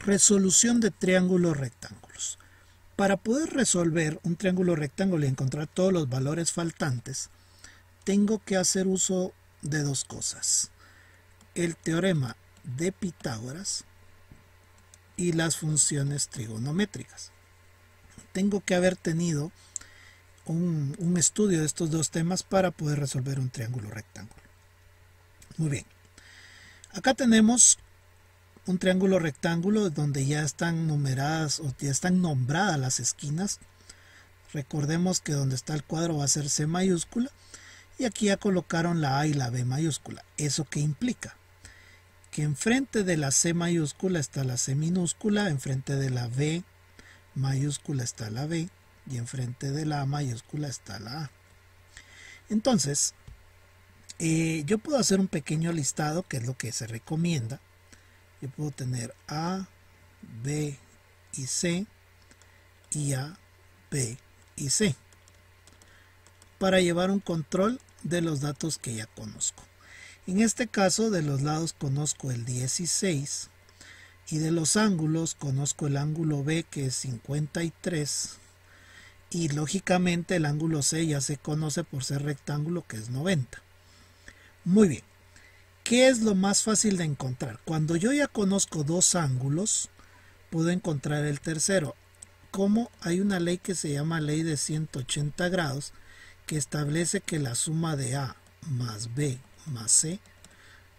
Resolución de triángulos rectángulos. Para poder resolver un triángulo rectángulo y encontrar todos los valores faltantes, tengo que hacer uso de dos cosas: el teorema de Pitágoras y las funciones trigonométricas. Tengo que haber tenido un estudio de estos dos temas para poder resolver un triángulo rectángulo. Muy bien, acá tenemos un triángulo rectángulo donde ya están numeradas o ya están nombradas las esquinas. Recordemos que donde está el cuadro va a ser C mayúscula y aquí ya colocaron la A y la B mayúscula. ¿Eso qué implica? Que enfrente de la C mayúscula está la C minúscula, enfrente de la B mayúscula está la B y enfrente de la A mayúscula está la A. Entonces, yo puedo hacer un pequeño listado, que es lo que se recomienda. Yo puedo tener A, B y C y A, B y C para llevar un control de los datos que ya conozco. En este caso, de los lados conozco el 16 y de los ángulos conozco el ángulo B, que es 53, y lógicamente el ángulo C ya se conoce por ser rectángulo, que es 90. Muy bien. ¿Qué es lo más fácil de encontrar? Cuando yo ya conozco dos ángulos, puedo encontrar el tercero. Como hay una ley que se llama ley de 180 grados, que establece que la suma de A más B más C,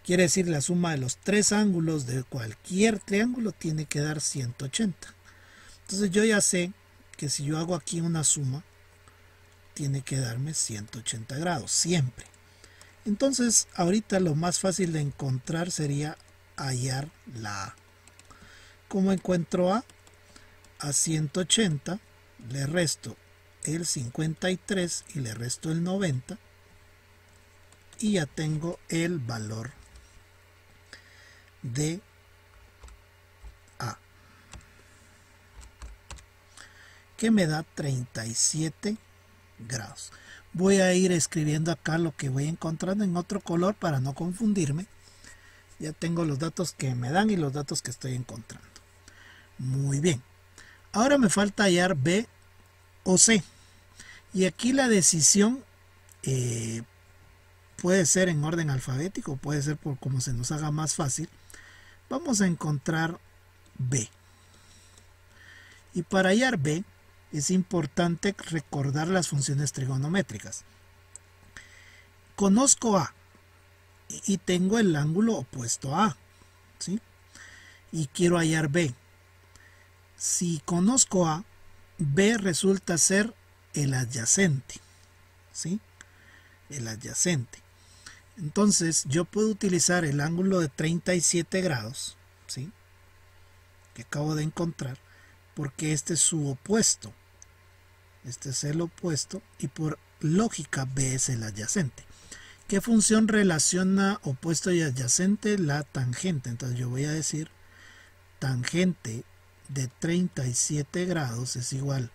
quiere decir la suma de los tres ángulos de cualquier triángulo, tiene que dar 180. Entonces yo ya sé que si yo hago aquí una suma, tiene que darme 180 grados, siempre. Entonces ahorita lo más fácil de encontrar sería hallar la A. ¿Cómo encuentro A? A 180 le resto el 53 y le resto el 90 y ya tengo el valor de A, que me da 37 grados. Voy a ir escribiendo acá lo que voy encontrando en otro color para no confundirme. Ya tengo los datos que me dan y los datos que estoy encontrando. Muy bien. Ahora me falta hallar B o C. Y aquí la decisión puede ser en orden alfabético, puede ser por como se nos haga más fácil. Vamos a encontrar B. Y para hallar B, es importante recordar las funciones trigonométricas. Conozco A y tengo el ángulo opuesto a A, ¿sí? Y quiero hallar B. Si conozco A, B resulta ser el adyacente, ¿sí? El adyacente. Entonces yo puedo utilizar el ángulo de 37 grados, ¿sí?, que acabo de encontrar, porque este es su opuesto. Este es el opuesto y por lógica B es el adyacente. ¿Qué función relaciona opuesto y adyacente? La tangente. Entonces yo voy a decir tangente de 37 grados es igual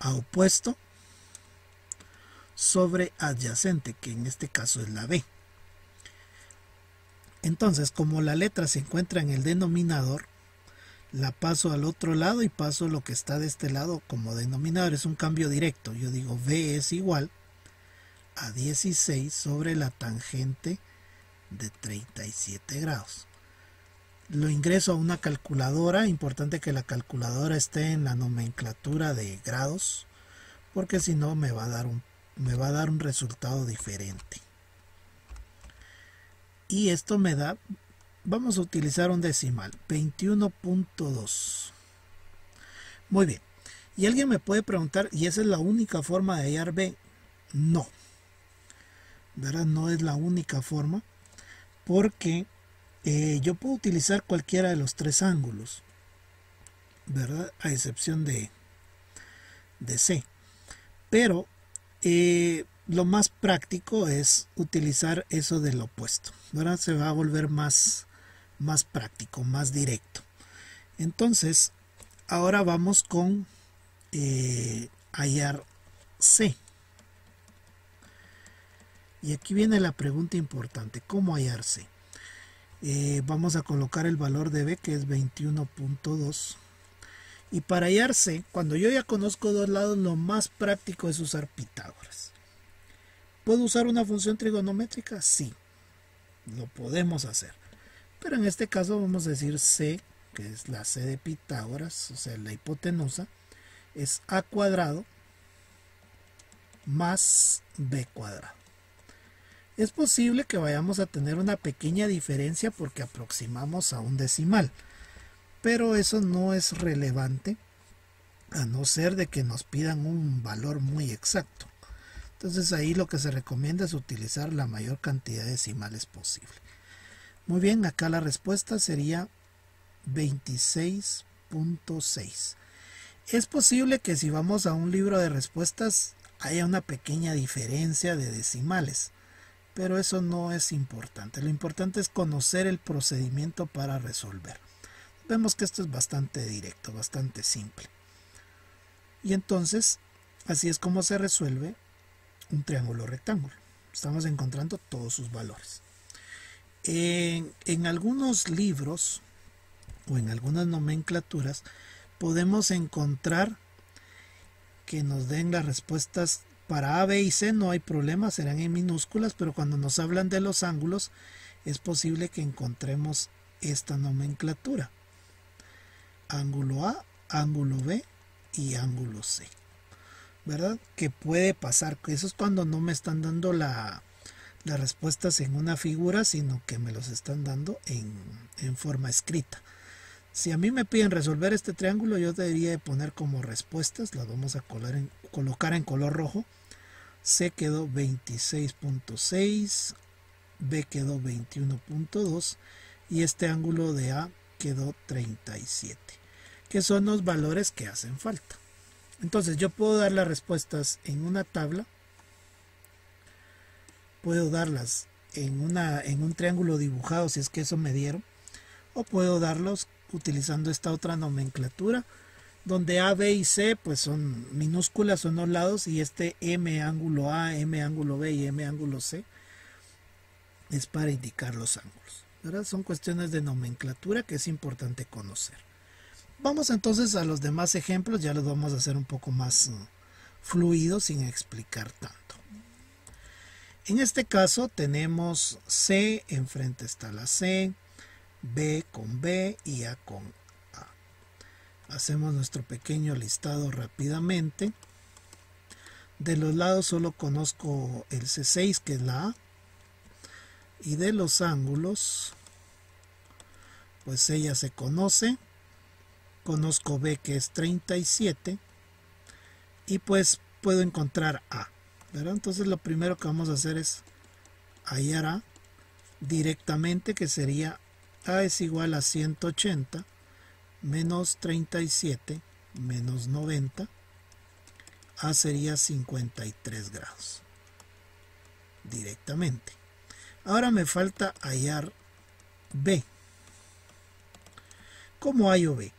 a opuesto sobre adyacente, que en este caso es la B. Entonces, como la letra se encuentra en el denominador, la paso al otro lado y paso lo que está de este lado como denominador. Es un cambio directo. Yo digo B es igual a 16 sobre la tangente de 37 grados. Lo ingreso a una calculadora. Importante que la calculadora esté en la nomenclatura de grados, porque si no me va a dar un resultado diferente. Y esto me da, vamos a utilizar un decimal, 21.2. Muy bien. Y alguien me puede preguntar, ¿y esa es la única forma de hallar B? No. ¿Verdad? No es la única forma, porque yo puedo utilizar cualquiera de los tres ángulos, ¿verdad? A excepción de C. Pero lo más práctico es utilizar eso del opuesto, ¿verdad? Se va a volver más práctico, más directo. Entonces, ahora vamos con hallar C. Y aquí viene la pregunta importante: ¿cómo hallar C? Vamos a colocar el valor de b, que es 21.2. Y para hallar c, cuando yo ya conozco dos lados, lo más práctico es usar Pitágoras. ¿Puedo usar una función trigonométrica? Sí, lo podemos hacer. Pero en este caso vamos a decir c, que es la c de Pitágoras, o sea, la hipotenusa, es a cuadrado más b cuadrado. Es posible que vayamos a tener una pequeña diferencia porque aproximamos a un decimal, pero eso no es relevante a no ser de que nos pidan un valor muy exacto. Entonces ahí lo que se recomienda es utilizar la mayor cantidad de decimales posible. Muy bien, acá la respuesta sería 26.6. Es posible que si vamos a un libro de respuestas haya una pequeña diferencia de decimales, pero eso no es importante. Lo importante es conocer el procedimiento para resolver. Vemos que esto es bastante directo, bastante simple. Y entonces, así es como se resuelve un triángulo rectángulo. Estamos encontrando todos sus valores. En algunos libros o en algunas nomenclaturas podemos encontrar que nos den las respuestas para A, B y C. No hay problema, serán en minúsculas, pero cuando nos hablan de los ángulos es posible que encontremos esta nomenclatura: ángulo A, ángulo B y ángulo C, ¿verdad? Que puede pasar, que eso es cuando no me están dando las respuestas en una figura, sino que me los están dando en forma escrita. Si a mí me piden resolver este triángulo, yo debería de poner como respuestas, las vamos a colocar en color rojo. C quedó 26.6, B quedó 21.2 y este ángulo de A quedó 37, que son los valores que hacen falta. Entonces yo puedo dar las respuestas en una tabla, puedo darlas en un triángulo dibujado si es que eso me dieron, o puedo darlos utilizando esta otra nomenclatura donde A, B y C pues son minúsculas, son los lados, y este M ángulo A, M ángulo B y M ángulo C es para indicar los ángulos, ¿verdad? Son cuestiones de nomenclatura que es importante conocer. Vamos entonces a los demás ejemplos, ya los vamos a hacer un poco más fluidos sin explicar tanto. En este caso tenemos C, enfrente está la C, B con B y A con A. Hacemos nuestro pequeño listado rápidamente. De los lados solo conozco el C6, que es la A, y de los ángulos pues ella se conoce. Conozco B, que es 37, y pues puedo encontrar A, ¿verdad? Entonces lo primero que vamos a hacer es hallar A directamente, que sería A es igual a 180 menos 37 menos 90. A sería 53 grados directamente. Ahora me falta hallar B. ¿Cómo hallo B?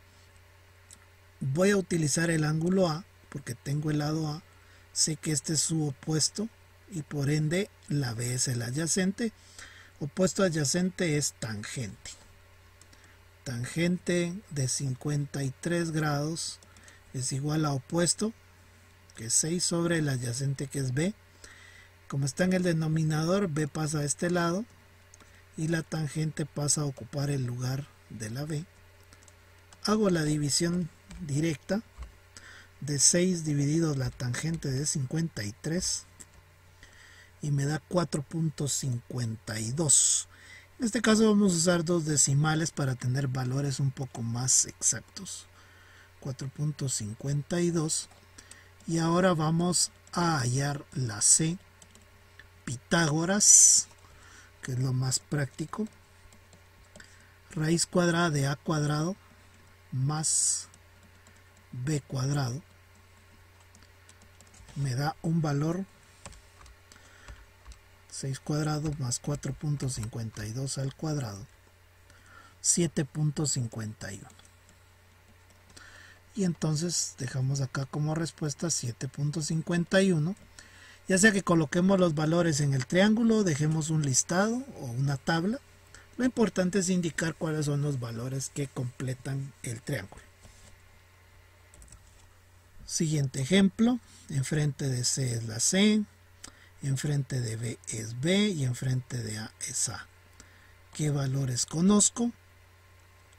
Voy a utilizar el ángulo A porque tengo el lado A, sé que este es su opuesto y por ende la B es el adyacente. Opuesto adyacente es tangente. Tangente de 53 grados es igual a opuesto, que es 6, sobre el adyacente, que es B. Como está en el denominador, B pasa a este lado y la tangente pasa a ocupar el lugar de la B. Hago la división directa de 6 dividido la tangente de 53 y me da 4.52. En este caso vamos a usar dos decimales para tener valores un poco más exactos. 4.52. Y ahora vamos a hallar la C. Pitágoras, que es lo más práctico. Raíz cuadrada de A cuadrado más B cuadrado me da un valor 6 cuadrado más 4.52 al cuadrado, 7.51. Y entonces dejamos acá como respuesta 7.51. Ya sea que coloquemos los valores en el triángulo, dejemos un listado o una tabla, Lo importante es indicar cuáles son los valores que completan el triángulo. Siguiente ejemplo, enfrente de C es la C, enfrente de B es B y enfrente de A es A. ¿Qué valores conozco?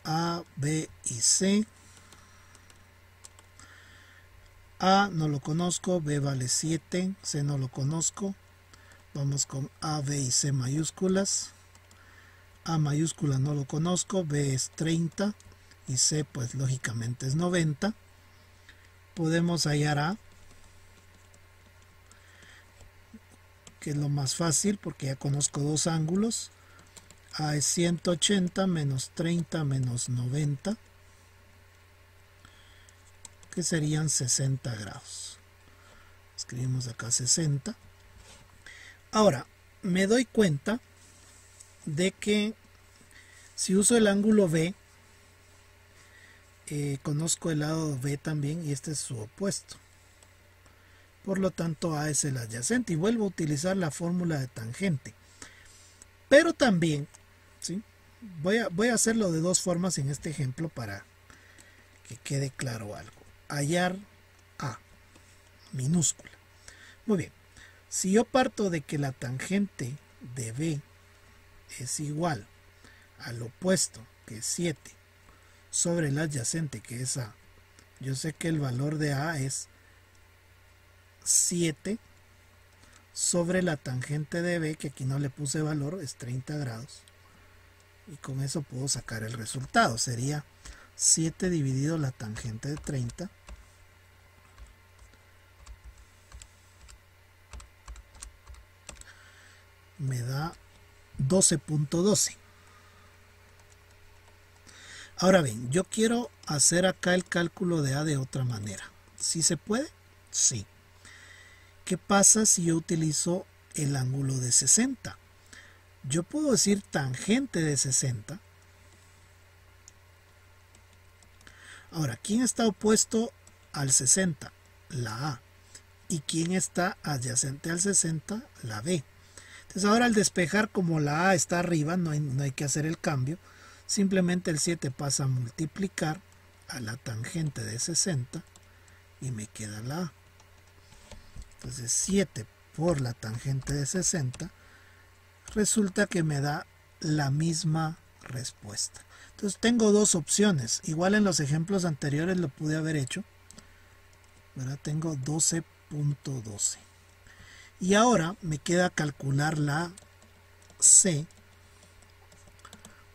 A, B y C. A no lo conozco, B vale 7, C no lo conozco. Vamos con A, B y C mayúsculas. A mayúscula no lo conozco, B es 30 y C pues lógicamente es 90. Podemos hallar A, que es lo más fácil porque ya conozco dos ángulos. A es 180 menos 30 menos 90, que serían 60 grados. Escribimos acá 60. Ahora, me doy cuenta de que si uso el ángulo B, conozco el lado B también y este es su opuesto. Por lo tanto, A es el adyacente y vuelvo a utilizar la fórmula de tangente. Pero también, ¿sí? voy a hacerlo de dos formas en este ejemplo para que quede claro algo. Hallar A, minúscula. Muy bien, si yo parto de que la tangente de B es igual al opuesto, que es 7, sobre el adyacente, que es A, yo sé que el valor de A es 7 sobre la tangente de B, que aquí no le puse valor, es 30 grados. Y con eso puedo sacar el resultado. Sería 7 dividido la tangente de 30. Me da 12.12. Ahora bien, yo quiero hacer acá el cálculo de A de otra manera. ¿Sí se puede? Sí. ¿Qué pasa si yo utilizo el ángulo de 60? Yo puedo decir tangente de 60. Ahora, ¿quién está opuesto al 60? La A. ¿Y quién está adyacente al 60? La B. Entonces ahora al despejar, como la A está arriba, no hay que hacer el cambio. Simplemente el 7 pasa a multiplicar a la tangente de 60 y me queda la A. Entonces 7 por la tangente de 60 resulta que me da la misma respuesta. Entonces tengo dos opciones. Igual en los ejemplos anteriores lo pude haber hecho, ¿verdad? Tengo 12.12. Y ahora me queda calcular la C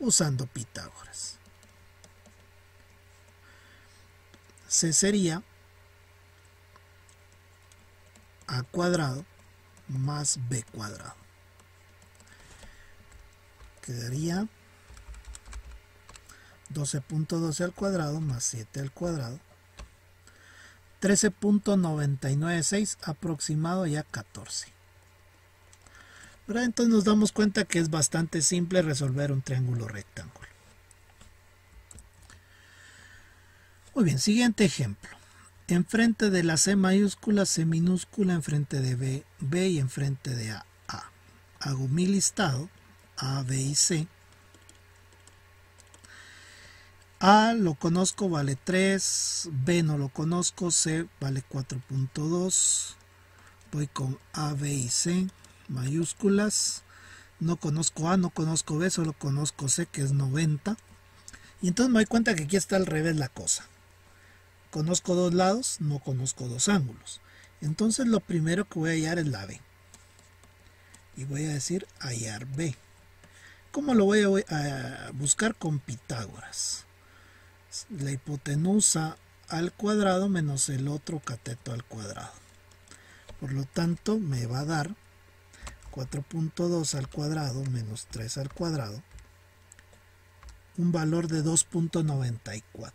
usando Pitágoras. C sería A cuadrado más B cuadrado. Quedaría 12.12 al cuadrado más 7 al cuadrado. 13.996 aproximado ya 14. ¿Verdad? Entonces nos damos cuenta que es bastante simple resolver un triángulo rectángulo. Muy bien, siguiente ejemplo. Enfrente de la C mayúscula, C minúscula, enfrente de B, B y enfrente de A, A. Hago mi listado, A, B y C. A lo conozco, vale 3, B no lo conozco, C vale 4.2. Voy con A, B y C, mayúsculas. No conozco A, no conozco B, solo conozco C, que es 90. Y entonces me doy cuenta que aquí está al revés la cosa. Conozco dos lados, no conozco dos ángulos. Entonces lo primero que voy a hallar es la B. Y voy a decir hallar B. ¿Cómo lo voy a buscar? Con Pitágoras. La hipotenusa al cuadrado menos el otro cateto al cuadrado. Por lo tanto me va a dar 4.2 al cuadrado menos 3 al cuadrado, un valor de 2.94.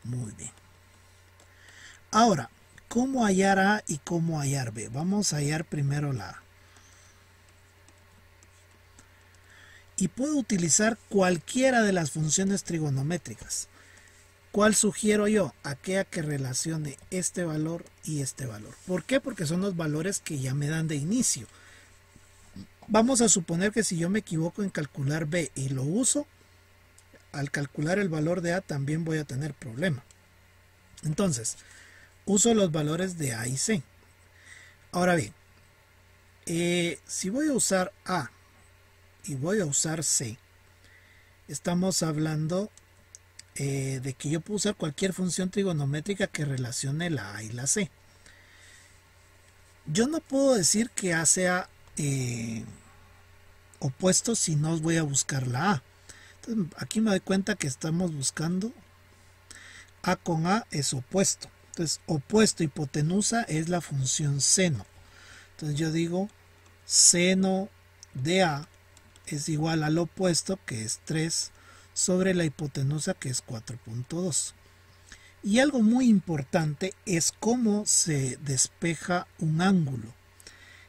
Muy bien. Ahora, ¿cómo hallar A y cómo hallar B? Vamos a hallar primero la A. Y puedo utilizar cualquiera de las funciones trigonométricas. ¿Cuál sugiero yo? Aquella que relacione este valor y este valor. ¿Por qué? Porque son los valores que ya me dan de inicio. Vamos a suponer que si yo me equivoco en calcular B y lo uso, al calcular el valor de A también voy a tener problema. Entonces, uso los valores de A y C. Ahora bien, si voy a usar A y voy a usar C, estamos hablando de que yo puedo usar cualquier función trigonométrica que relacione la A y la C. Yo no puedo decir que A sea opuesto si no voy a buscar la A. Entonces, aquí me doy cuenta que estamos buscando A con A es opuesto. Entonces, opuesto hipotenusa es la función seno. Entonces yo digo seno de A es igual al opuesto, que es 3, sobre la hipotenusa, que es 4.2. Y algo muy importante es cómo se despeja un ángulo.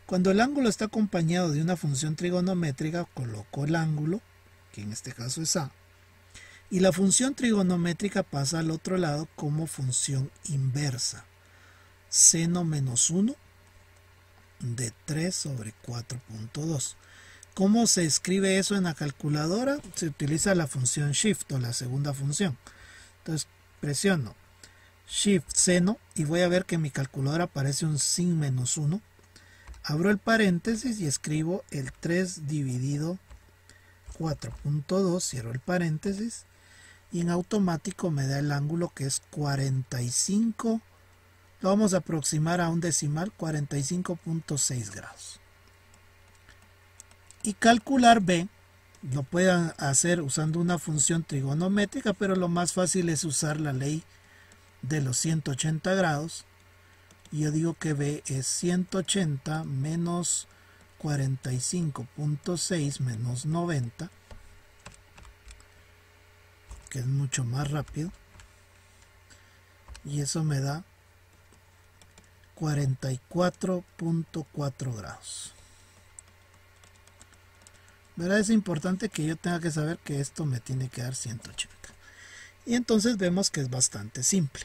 Cuando el ángulo está acompañado de una función trigonométrica, coloco el ángulo, que en este caso es A, y la función trigonométrica pasa al otro lado como función inversa. Seno menos 1 de 3 sobre 4.2. ¿Cómo se escribe eso en la calculadora? Se utiliza la función shift o la segunda función. Entonces presiono shift seno y voy a ver que en mi calculadora aparece un sin menos 1. Abro el paréntesis y escribo el 3 dividido 4.2, cierro el paréntesis y en automático me da el ángulo, que es 45, lo vamos a aproximar a un decimal, 45.6 grados. Y calcular B lo pueden hacer usando una función trigonométrica, pero lo más fácil es usar la ley de los 180 grados. Y yo digo que B es 180 menos 45.6 menos 90, que es mucho más rápido, y eso me da 44.4 grados. ¿Verdad? Es importante que yo tenga que saber que esto me tiene que dar 180. Y entonces vemos que es bastante simple.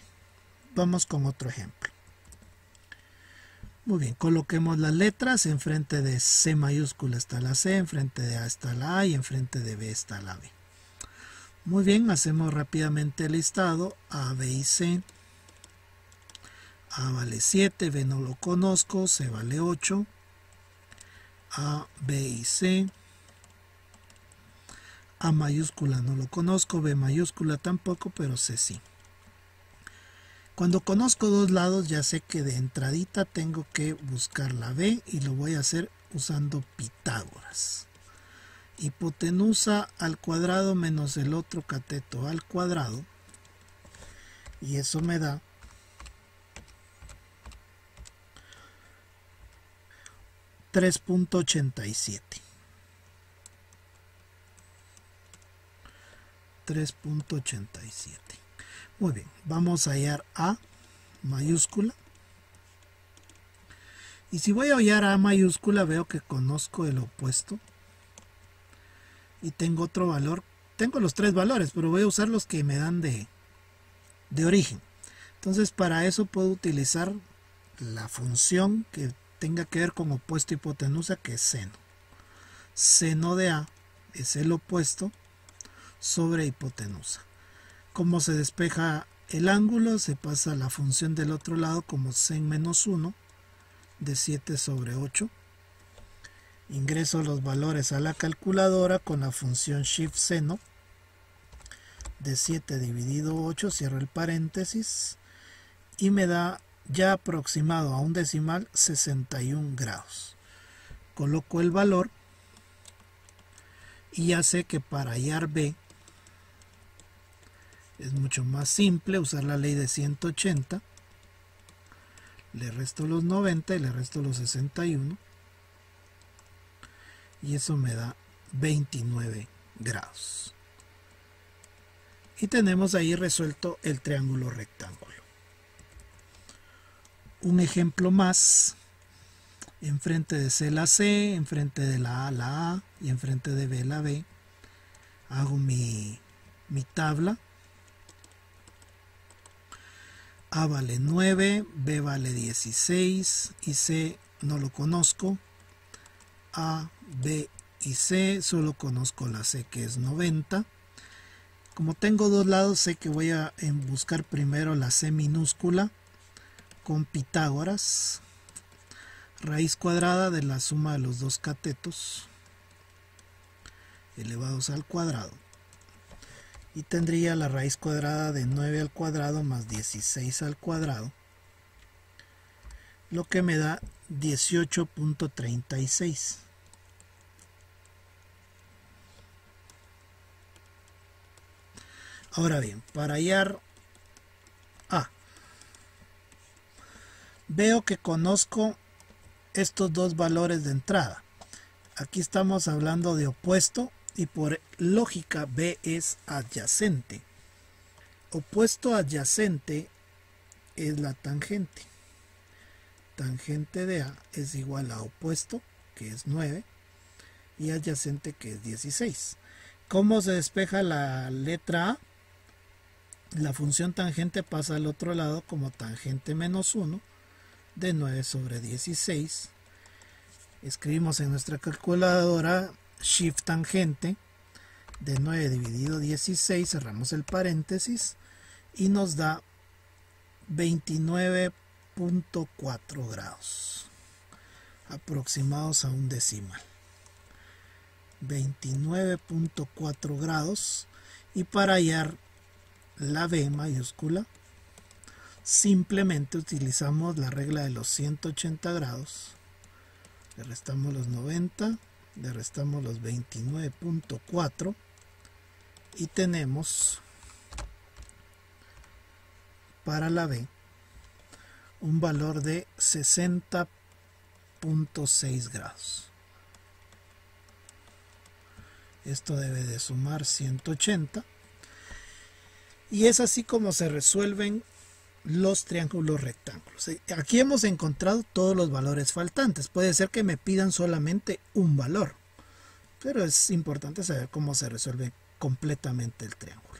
Vamos con otro ejemplo. Muy bien, coloquemos las letras. Enfrente de C mayúscula está la C, enfrente de A está la A y enfrente de B está la B. Muy bien, hacemos rápidamente el listado. A, B y C. A vale 7, B no lo conozco, C vale 8. A, B y C. A mayúscula no lo conozco, B mayúscula tampoco, pero C sí. Cuando conozco dos lados ya sé que de entradita tengo que buscar la B y lo voy a hacer usando Pitágoras. Hipotenusa al cuadrado menos el otro cateto al cuadrado, y eso me da 3.87. 3.87. Muy bien, vamos a hallar A mayúscula. Y si voy a hallar A mayúscula, veo que conozco el opuesto. Y tengo otro valor. Tengo los tres valores, pero voy a usar los que me dan de origen. Entonces, para eso puedo utilizar la función que tenga que ver con opuesto hipotenusa, que es seno. Seno de A es el opuesto sobre hipotenusa. Como se despeja el ángulo, se pasa la función del otro lado como sen menos 1 de 7 sobre 8. Ingreso los valores a la calculadora con la función shift seno de 7 dividido 8, cierro el paréntesis y me da ya aproximado a un decimal 61 grados. Coloco el valor y ya sé que para hallar B es mucho más simple usar la ley de 180. Le resto los 90 y le resto los 61. Y eso me da 29 grados. Y tenemos ahí resuelto el triángulo rectángulo. Un ejemplo más. Enfrente de C la C, enfrente de la A y enfrente de B la B. Hago mi tabla. A vale 9, B vale 16 y C no lo conozco. A B y C, solo conozco la C que es 90. Como tengo dos lados, sé que voy a buscar primero la C minúscula con Pitágoras, raíz cuadrada de la suma de los dos catetos elevados al cuadrado, y tendría la raíz cuadrada de 9 al cuadrado más 16 al cuadrado, lo que me da 18.36. Ahora bien, para hallar A, veo que conozco estos dos valores de entrada. Aquí estamos hablando de opuesto y por lógica B es adyacente. Opuesto adyacente es la tangente. Tangente de A es igual a opuesto, que es 9, y adyacente, que es 16. ¿Cómo se despeja la letra A? La función tangente pasa al otro lado como tangente menos 1 de 9 sobre 16. Escribimos en nuestra calculadora shift tangente de 9 dividido 16, cerramos el paréntesis y nos da 29.4 grados aproximados a un decimal. 29.4 grados. Y para hallar la B mayúscula simplemente utilizamos la regla de los 180 grados, le restamos los 90, le restamos los 29.4 y tenemos para la B un valor de 60.6 grados. Esto debe de sumar 180. Y es así como se resuelven los triángulos rectángulos. Aquí hemos encontrado todos los valores faltantes. Puede ser que me pidan solamente un valor, pero es importante saber cómo se resuelve completamente el triángulo.